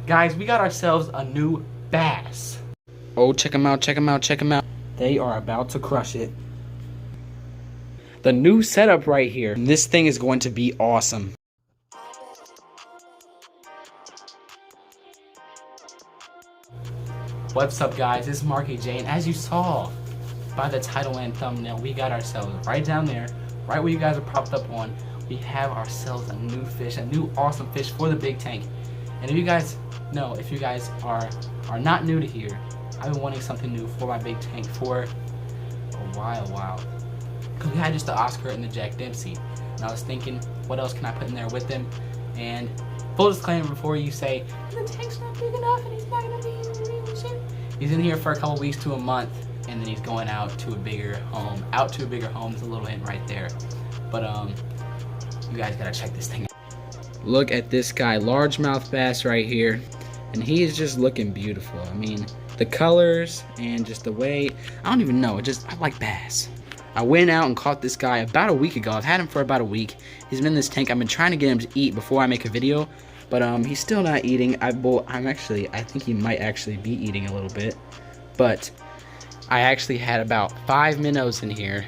Guys, we got ourselves a new bass. Oh, check them out, check them out, check them out. They are about to crush it. The new setup right here. This thing is going to be awesome. What's up, guys? This is Marky J, and as you saw by the title and thumbnail, we got ourselves right down there, right where you guys are propped up on. We have ourselves a new fish, a new awesome fish for the big tank. And if you guys know, if you guys are not new to here, I've been wanting something new for my big tank for a while. Because we had just the Oscar and the Jack Dempsey, and I was thinking, what else can I put in there with them? And full disclaimer before you say, the tank's not big enough and he's not gonna be in shit. He's in here for a couple weeks to a month, and then he's going out to a bigger home. Out to a bigger home is a little hint right there. But you guys gotta check this thing out. Look at this guy, largemouth bass right here, and he is just looking beautiful. I mean, the colors and just the way, I don't even know. I like bass. I went out and caught this guy about a week ago. I've had him for about a week. He's been in this tank. I've been trying to get him to eat before I make a video, but he's still not eating. I think he might actually be eating a little bit, but I actually had about 5 minnows in here.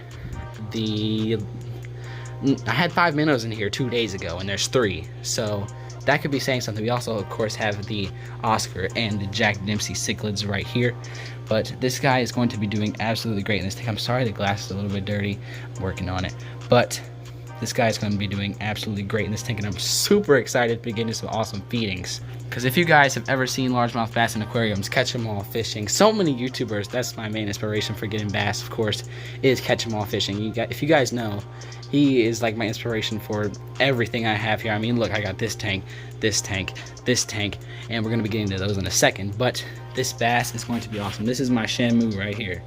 I had 5 minnows in here 2 days ago, and there's 3, so that could be saying something. We also, of course, have the Oscar and the Jack Dempsey cichlids right here. But this guy is going to be doing absolutely great in this tank. I'm sorry the glass is a little bit dirty. I'm working on it. But this guy is going to be doing absolutely great in this tank, and I'm super excited to begin some awesome feedings. Because if you guys have ever seen largemouth bass in aquariums, catch 'em all fishing, so many YouTubers, that's my main inspiration for getting bass, of course, is catch 'em all fishing. If you guys know, he is like my inspiration for everything I have here. I mean, look, I got this tank, this tank, this tank, and we're going to be getting to those in a second. But this bass is going to be awesome. This is my Shamu right here.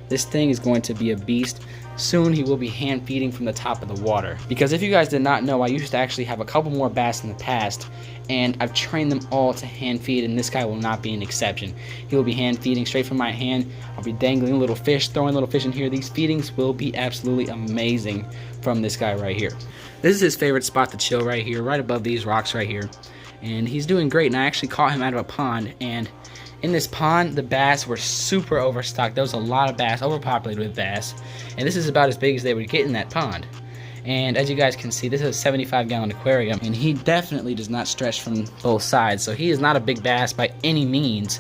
This thing is going to be a beast. Soon he will be hand feeding from the top of the water. Because if you guys did not know, I used to actually have a couple more bass in the past, and I've trained them all to hand feed, and this guy will not be an exception. He will be hand feeding straight from my hand. I'll be dangling little fish, throwing little fish in here. These feedings will be absolutely amazing from this guy right here. This is his favorite spot to chill right here, right above these rocks right here. And he's doing great, and I actually caught him out of a pond, and in this pond, the bass were super overstocked. There was a lot of bass, overpopulated with bass, and this is about as big as they would get in that pond. And as you guys can see, this is a 75-gallon aquarium, and he definitely does not stretch from both sides. So he is not a big bass by any means,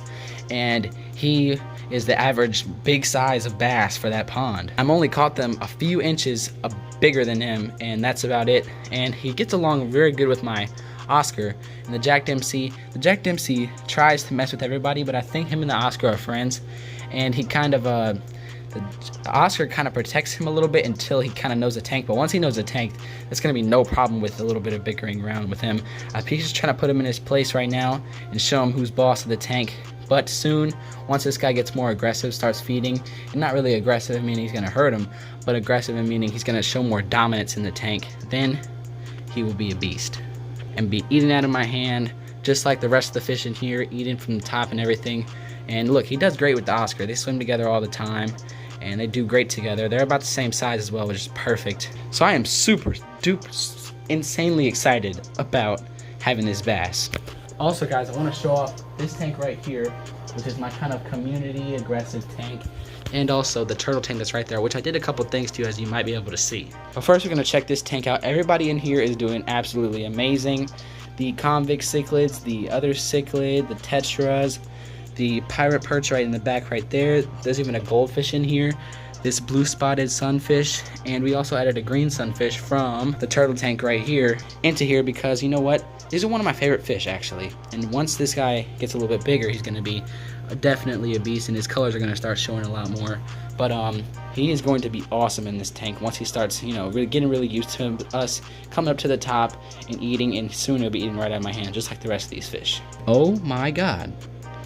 and he is the average big size of bass for that pond. I'm only caught them a few inches bigger than him, and that's about it. And he gets along very good with my Oscar and the Jack Dempsey. The Jack Dempsey tries to mess with everybody, but I think him and the Oscar are friends, and he kind of the Oscar kind of protects him a little bit until he kind of knows the tank. But once he knows the tank, there's gonna be no problem with a little bit of bickering around with him. He's just trying to put him in his place right now and show him who's boss of the tank. But soon, once this guy gets more aggressive, starts feeding, and not really aggressive meaning he's gonna hurt him, but aggressive meaning he's gonna show more dominance in the tank, then he will be a beast and be eating out of my hand just like the rest of the fish in here, eating from the top and everything. And look, he does great with the Oscar. They swim together all the time, and they do great together. They're about the same size as well, which is perfect. So I am super duper insanely excited about having this bass. Also, guys, I want to show off this tank right here, which is my kind of community aggressive tank, and also the turtle tank that's right there, which I did a couple things to, as you might be able to see. But first, we're going to check this tank out. Everybody in here is doing absolutely amazing. The convict cichlids, the other cichlid, the tetras, the pirate perch right in the back right there. There's even a goldfish in here, this blue spotted sunfish, and we also added a green sunfish from the turtle tank right here into here because, you know what, these are one of my favorite fish actually. And once this guy gets a little bit bigger, he's going to be definitely a beast, and his colors are going to start showing a lot more. But he is going to be awesome in this tank once he starts, you know, getting really used to us coming up to the top and eating, and soon he'll be eating right out of my hand, just like the rest of these fish. Oh my god.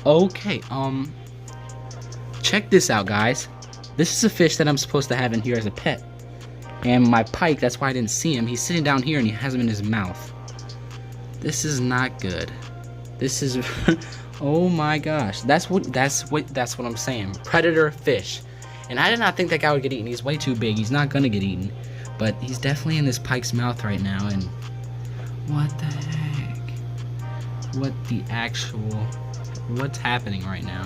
Okay, check this out, guys. This is a fish that I'm supposed to have in here as a pet, and my pike, that's why I didn't see him. He's sitting down here and he has him in his mouth. This is not good. This is oh my gosh, that's what I'm saying. Predator fish. And I did not think that guy would get eaten. He's way too big. He's not gonna get eaten. But he's definitely in this pike's mouth right now, and what the heck? what's happening right now?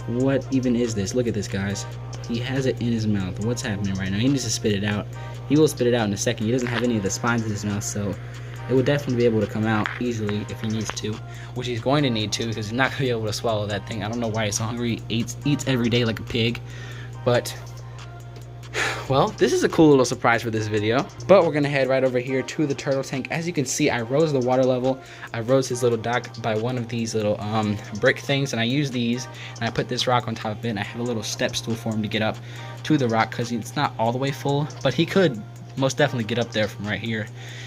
What even is this? Look at this, guys. He has it in his mouth. What's happening right now? He needs to spit it out. He will spit it out in a second. He doesn't have any of the spines in his mouth, so it would definitely be able to come out easily if he needs to, which he's going to need to because he's not going to be able to swallow that thing. I don't know why he's so hungry. He eats every day like a pig, but well, this is a cool little surprise for this video. But we're gonna head right over here to the turtle tank. As you can see, I rose the water level. I rose his little dock by one of these little brick things, and I use these, and I put this rock on top of it, and I have a little step stool for him to get up to the rock because it's not all the way full, but he could most definitely get up there from right here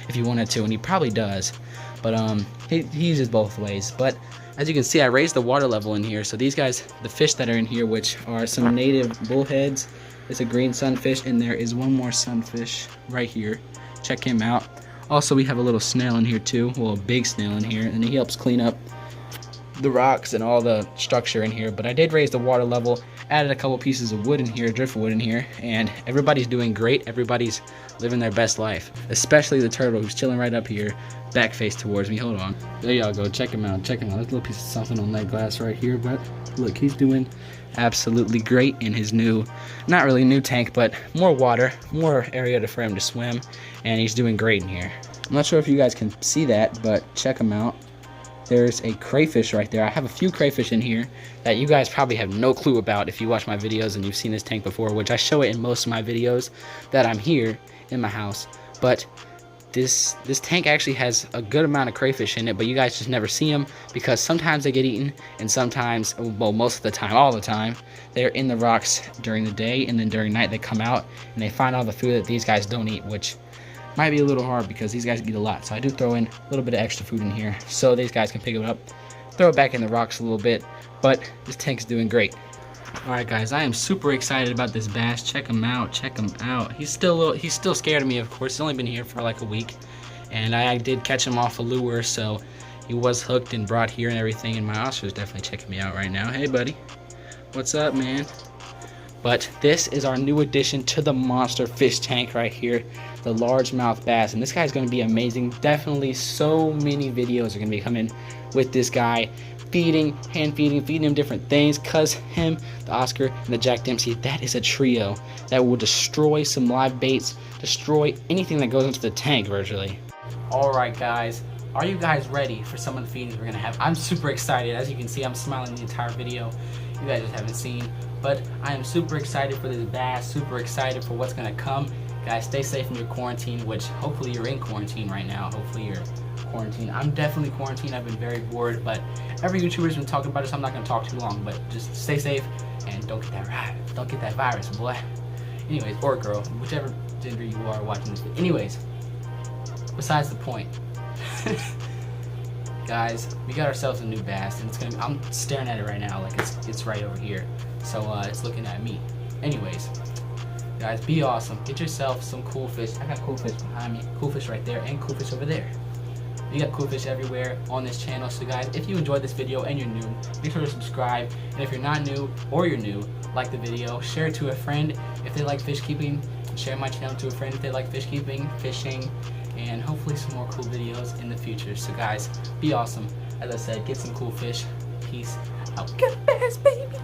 if he wanted to, and he probably does. But he uses both ways. But as you can see, I raised the water level in here, so these guys, the fish that are in here, which are some native bullheads. It's a green sunfish, and there is one more sunfish right here. Check him out. Also, we have a little snail in here too, well, a big snail in here, and he helps clean up the rocks and all the structure in here. But I did raise the water level, added a couple pieces of wood in here, driftwood in here, and everybody's doing great. Everybody's living their best life, especially the turtle who's chilling right up here, back face towards me. Hold on. There y'all go. Check him out. Check him out. There's a little piece of something on that glass right here, but look, he's doing absolutely great in his new, not really new tank, but more water, more area for him to swim, and he's doing great in here. I'm not sure if you guys can see that, but check him out. There's a crayfish right there. I have a few crayfish in here that you guys probably have no clue about if you watch my videos and you've seen this tank before, which I show it in most of my videos that I'm here in my house. But this tank actually has a good amount of crayfish in it, but you guys just never see them because sometimes they get eaten, and sometimes, well, most of the time, all the time, they're in the rocks during the day, and then during night they come out and they find all the food that these guys don't eat, which might be a little hard because these guys eat a lot. So I do throw in a little bit of extra food in here so these guys can pick it up, throw it back in the rocks a little bit. But this tank's doing great. Alright guys, I am super excited about this bass. Check him out, check him out. He's still scared of me, of course. He's only been here for like a week, and I did catch him off a lure, so he was hooked and brought here and everything, and my Oscar's definitely checking me out right now. Hey buddy, what's up, man? But this is our new addition to the monster fish tank right here, the largemouth bass, and this guy's going to be amazing. Definitely so many videos are going to be coming with this guy, hand feeding him different things, cause him, the Oscar, and the Jack Dempsey, that is a trio that will destroy some live baits, destroy anything that goes into the tank virtually. Alright guys, are you guys ready for some of the feedings we're gonna have? I'm super excited. As you can see, I'm smiling the entire video. You guys just haven't seen, but I am super excited for this bass, super excited for what's gonna come. Guys, stay safe in your quarantine, which hopefully you're in quarantine right now. Hopefully you're quarantined. I'm definitely quarantined. I've been very bored, but every YouTuber's been talking about it, so I'm not gonna talk too long. But just stay safe and don't get that virus, boy. Anyways, or girl, whichever gender you are watching this video. Anyways, besides the point, guys, we got ourselves a new bass, and it's gonna. I'm staring at it right now, like it's right over here. So it's looking at me. Anyways, guys, be awesome. Get yourself some cool fish. I got cool fish behind me, cool fish right there, and cool fish over there. We got cool fish everywhere on this channel. So guys, if you enjoyed this video and you're new, make sure to subscribe. And if you're not new or you're new, like the video, share it to a friend if they like fish keeping. Share my channel to a friend if they like fish keeping, fishing, and hopefully some more cool videos in the future. So guys, be awesome. As I said, get some cool fish. Peace out. Get a bass, baby.